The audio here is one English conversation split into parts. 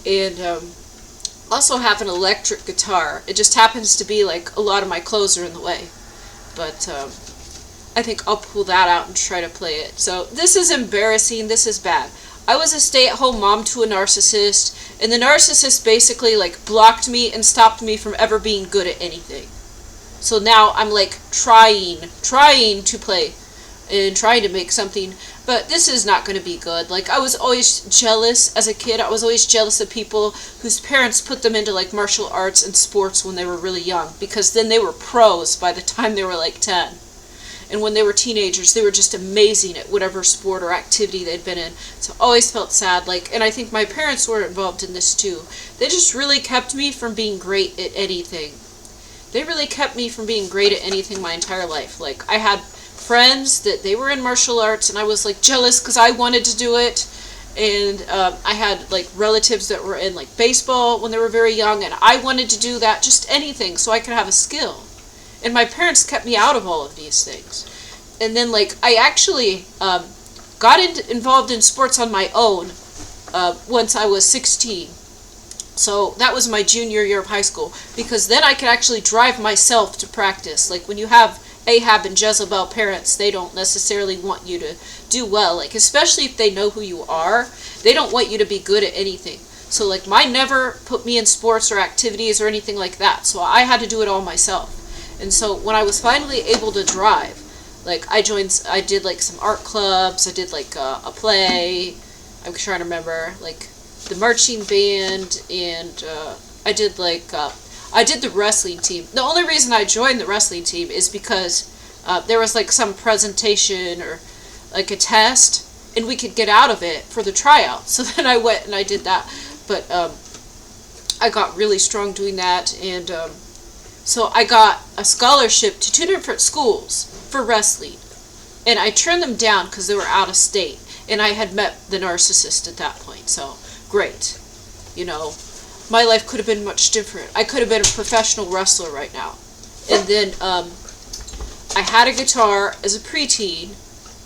and also have an electric guitar. It just happens to be like a lot of my clothes are in the way, but I think I'll pull that out and try to play it. So this is embarrassing. This is bad. I was a stay-at-home mom to a narcissist, and the narcissist basically like blocked me and stopped me from ever being good at anything. So now I'm like trying to play and trying to make something, but this is not going to be good. Like, I was always jealous as a kid. I was always jealous of people whose parents put them into like martial arts and sports when they were really young, because then they were pros by the time they were like 10. And when they were teenagers, they were just amazing at whatever sport or activity they'd been in. So I always felt sad. Like, and I think my parents were involved in this too. They just really kept me from being great at anything. They really kept me from being great at anything my entire life. Like, I had friends that they were in martial arts, and I was like jealous because I wanted to do it. And I had like relatives that were in like baseball when they were very young, and I wanted to do that, just anything, so I could have a skill. And my parents kept me out of all of these things. And then like I actually got involved in sports on my own once I was 16. So that was my junior year of high school, because then I could actually drive myself to practice. Like, when you have Ahab and Jezebel parents, they don't necessarily want you to do well. Like, especially if they know who you are, they don't want you to be good at anything. So like, mine never put me in sports or activities or anything like that. So I had to do it all myself. And so when I was finally able to drive, like, I did like some art clubs, I did like a play, I'm trying to remember, like the marching band, and I did the wrestling team. The only reason I joined the wrestling team is because there was like some presentation or like a test, and we could get out of it for the tryout. So then I went and I did that. But I got really strong doing that, and so I got a scholarship to 2 different schools for wrestling, and I turned them down because they were out of state, and I had met the narcissist at that point. So great, my life could have been much different. I could have been a professional wrestler right now. And then I had a guitar as a preteen,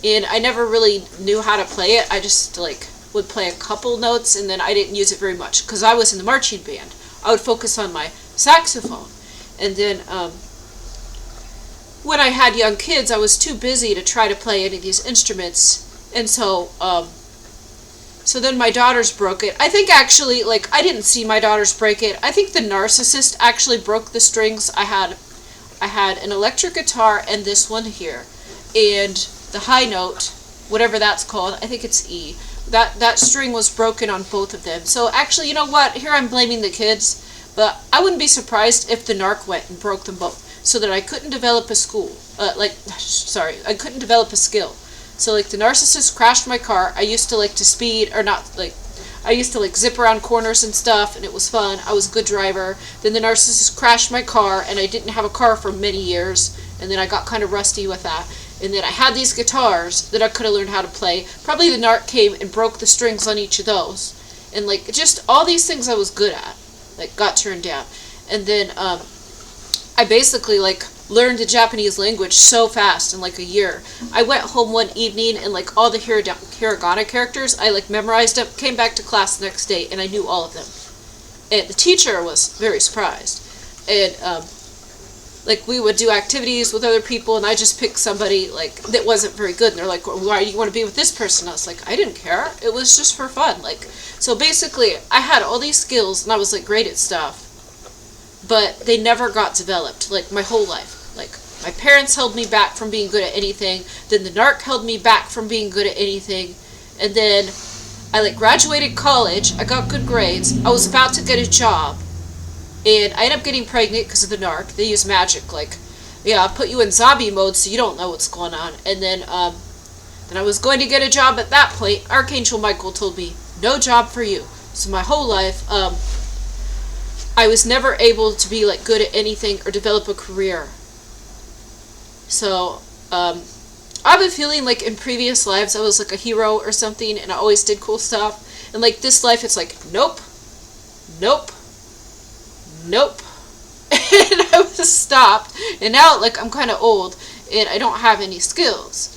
and I never really knew how to play it. I just like would play a couple notes, and then I didn't use it very much because I was in the marching band. I would focus on my saxophone. And then when I had young kids, I was too busy to try to play any of these instruments. And so then my daughters broke it. I think actually, like, I didn't see my daughters break it. I think the narcissist actually broke the strings. I had an electric guitar and this one here, and the high note, whatever that's called, I think it's E. That string was broken on both of them. So actually, you know what? Here I'm blaming the kids, but I wouldn't be surprised if the narc went and broke them both, so that I couldn't develop I couldn't develop a skill. So like, the narcissist crashed my car. I used to like to speed, or not like, I used to like zip around corners and stuff, and it was fun. I was a good driver. Then the narcissist crashed my car, and I didn't have a car for many years, and then I got kind of rusty with that. And then I had these guitars that I could have learned how to play. Probably the narc came and broke the strings on each of those. And like, just all these things I was good at, like, got turned down. And then I basically like learned the Japanese language so fast in like a year. I went home one evening, and like all the hiragana characters, I like memorized them, came back to class the next day, and I knew all of them. And the teacher was very surprised. And like, we would do activities with other people, and I just picked somebody like that wasn't very good, and they're like, well, why do you want to be with this person? I was like, I didn't care. It was just for fun. Like, so basically I had all these skills, and I was like great at stuff, but they never got developed, like, my whole life. Like, my parents held me back from being good at anything, then the narc held me back from being good at anything, and then I like graduated college, I got good grades, I was about to get a job, and I ended up getting pregnant because of the narc. They use magic, like, yeah, I'll put you in zombie mode so you don't know what's going on. And then I was going to get a job. At that point, Archangel Michael told me, no job for you. So my whole life, I was never able to be like good at anything or develop a career. So I've been feeling like in previous lives I was like a hero or something, and I always did cool stuff. And like, this life, it's like, nope, nope, nope. And I was stopped, and now like I'm kind of old and I don't have any skills.